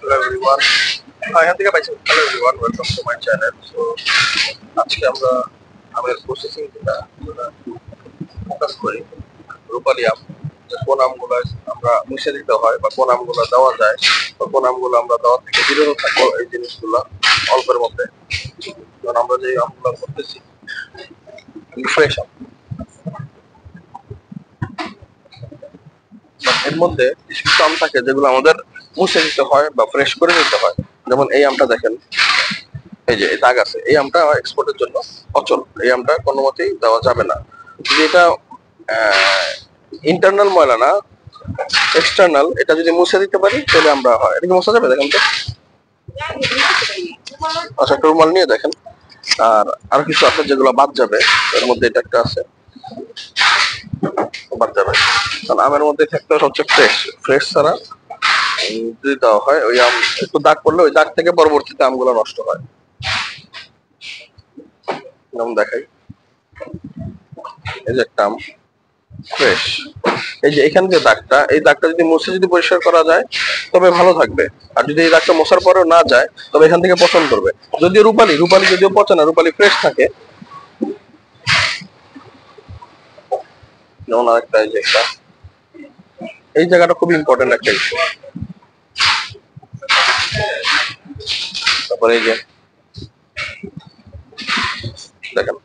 Hello everyone. I think I hello everyone. Welcome to my channel. So আজকে আমরা আমাদের processing যেটা focus করি রূপালি আম, যে কোন আমগুলো আমরা মুছে দিতে হয় বা কোন আমগুলো দেওয়া যায় বা কোন আমগুলো আমরা দেওয়া থেকে বিরত থাকবো, এই জিনিসগুলো অল্পের মধ্যে। কারণ আমরা যে আমগুলো করতেছি ফ্রেশ আম, এর মধ্যে কিছু কিছু আম থাকে যেগুলো আমাদের মুছে দিতে হয় বা ফ্রেশ করে দিতে হয়। যেমন এই আমটা দেখেন, এই যে দাগ আছে, এই আমটা এক্সপোর্টের জন্য অচল, এই আমটা কোনো মতেই দেওয়া যাবে না। যদি এটা ইন্টারনাল ময়লা না, এক্সটার্নাল, এটা যদি মুছে দিতে পারি তাহলে আমরা হয়। এটা কি মোছা যাবে? দেখেন তো। আচ্ছা, একটা রুমাল নিয়ে দেখেন। আর আরো কিছু আছে যেগুলো বাদ যাবে, এর মধ্যে এটা একটা আছে বাদ যাবে। কারণ আমের মধ্যে থাকতে হচ্ছে ফ্রেশ, ফ্রেশ ছাড়া যদি দেওয়া হয় ওই আম একটু দাগ পড়লে ওই দাগ থেকে পরবর্তীতে আমগুলো নষ্ট হয়। যেমন দেখাই, এই যে একটা আম ফ্রেশ, এই যে এখান যে দাগটা, এই দাগটা যদি মুছে যদি পরিষ্কার করা যায় তবে ভালো থাকবে। আর যদি এই দাগটা মোছার পরেও না যায় তবে এখান থেকে পচন করবে। যদিও রূপালি রূপালি যদিও পচে না, রূপালি ফ্রেশ থাকে। যেমন আরেকটা, এই যে একটা, এই জায়গাটা খুব ইম্পর্টেন্ট একটা ইস্যু। তারপরে এই যে দেখেন,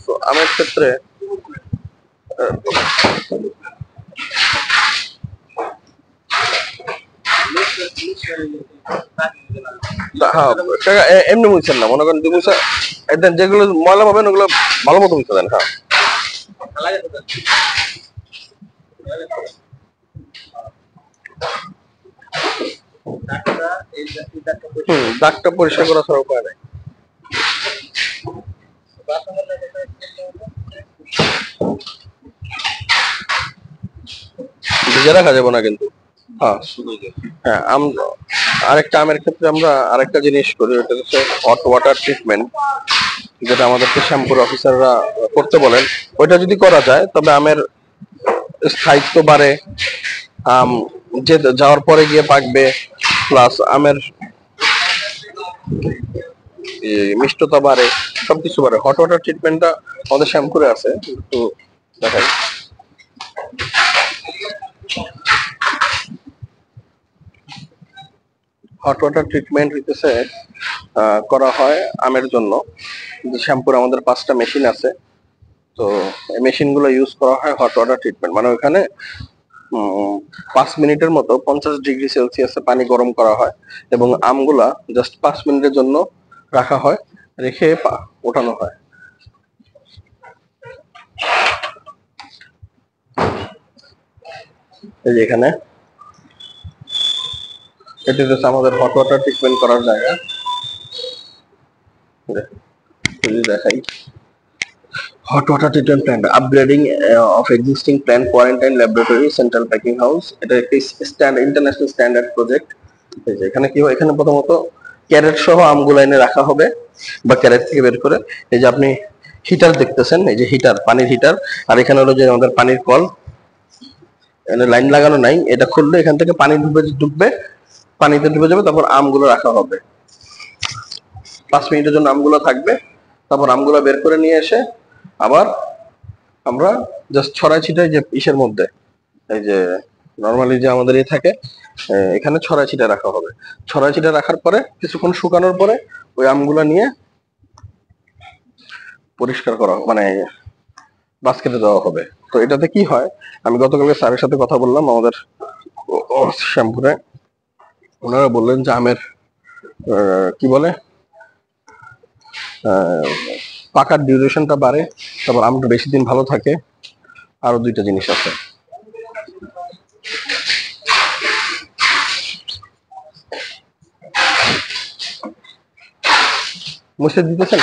তো আমের ক্ষেত্রে হ্যাঁ, এমনি মুছছেন না, মনে করেন মুছা যেগুলো ময়লা পাবেন ওগুলো ভালো মতো মুছে দেন। হ্যাঁ, দাগটা পরিষ্কার করা ছাড়া উপায় নেই। ভিজে রাখা যাবে না কিন্তু। হ্যাঁ হ্যাঁ, আরেকটা আমের ক্ষেত্রে আমরা আরেকটা জিনিস করি, ওটা হচ্ছে হট ওয়াটার ট্রিটমেন্ট, যেটা আমাদেরকে শ্যাম্পুর অফিসাররা করতে বলেন। ওইটা যদি করা যায় তবে আমের স্থায়িত্ব বাড়ে, আম যে যাওয়ার পরে গিয়ে পাকবে, প্লাস আমের মিষ্টতা বাড়ে, সবকিছু বাড়ে। হট ওয়াটার ট্রিটমেন্টটা আমাদের শ্যাম্পুরে আছে, একটু দেখাই। হট ওয়াটার ট্রিটমেন্ট হইতেছে করা হয় আমের জন্য। শ্যাম্পুর আমাদের 5টা মেশিন আছে, তো এই মেশিনগুলো ইউজ করা হয় হট ওয়াটার ট্রিটমেন্ট, মানে ওখানে 5 মিনিটের মতো 50 ডিগ্রি সেলসিয়াসে পানি গরম করা হয় এবং আমগুলা জাস্ট 5 মিনিটের জন্য রাখা হয়, রেখে ওঠানো হয়। এই যে এখানে এটি হচ্ছে আমাদের হট ওয়াটার ট্রিটমেন্ট করার জায়গা। দেখাই, hot water treatment plant, upgrading of existing plant, quarantine laboratory, central packing house. এটা একটি ইন্টারন্যাশনাল স্ট্যান্ডার্ড প্রজেক্ট। এখানে কি হয়, এখানে প্রথমত ক্যারেট সহ আমগুলো এনে রাখা হবে বা ক্যারেট থেকে বের করে। এই যে আপনি হিটার দেখতেছেন, এই যে হিটার, পানির হিটার, আর এখানে হলো যে আমাদের পানির কল, এখানে লাইন লাগানো নাই। এটা খুললে এখান থেকে পানি ঢুকবে, পানিতে ডুবে যাবে, তারপর আমগুলো রাখা হবে। 5 মিনিটের জন্য আমগুলো থাকবে, তারপর আমগুলো বের করে নিয়ে এসে আবার আমরা জাস্ট ছড়াই ছিটাই, যে ইসের মধ্যে, এই যে নর্মালি যে আমাদের থাকে, এখানে ছড়াই ছিটাই রাখা হবে। ছড়াই ছিটাই রাখার পরে কিছুক্ষণ শুকানোর পরে ওই আমগুলো নিয়ে পরিষ্কার করা, মানে বাস্কেটে দেওয়া হবে। তো এটাতে কি হয়, আমি গতকালকে স্যারের সাথে কথা বললাম আমাদের শ্যাম্পুরে, ওনারা বললেন যে আমের কি বলে পাকার ডিউরেশনটা বাড়ে, তারপর আমটা বেশি দিন ভালো থাকে। আরো 2টা জিনিস আছে। মুছে দিতেছেন?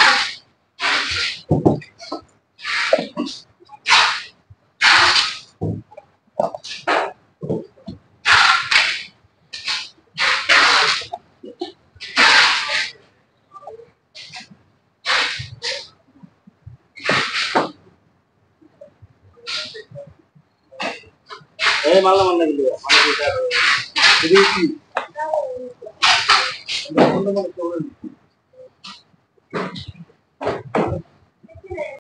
এই মাল্লা মাল্লা কিন্তু মাল্লা দিতে হবে।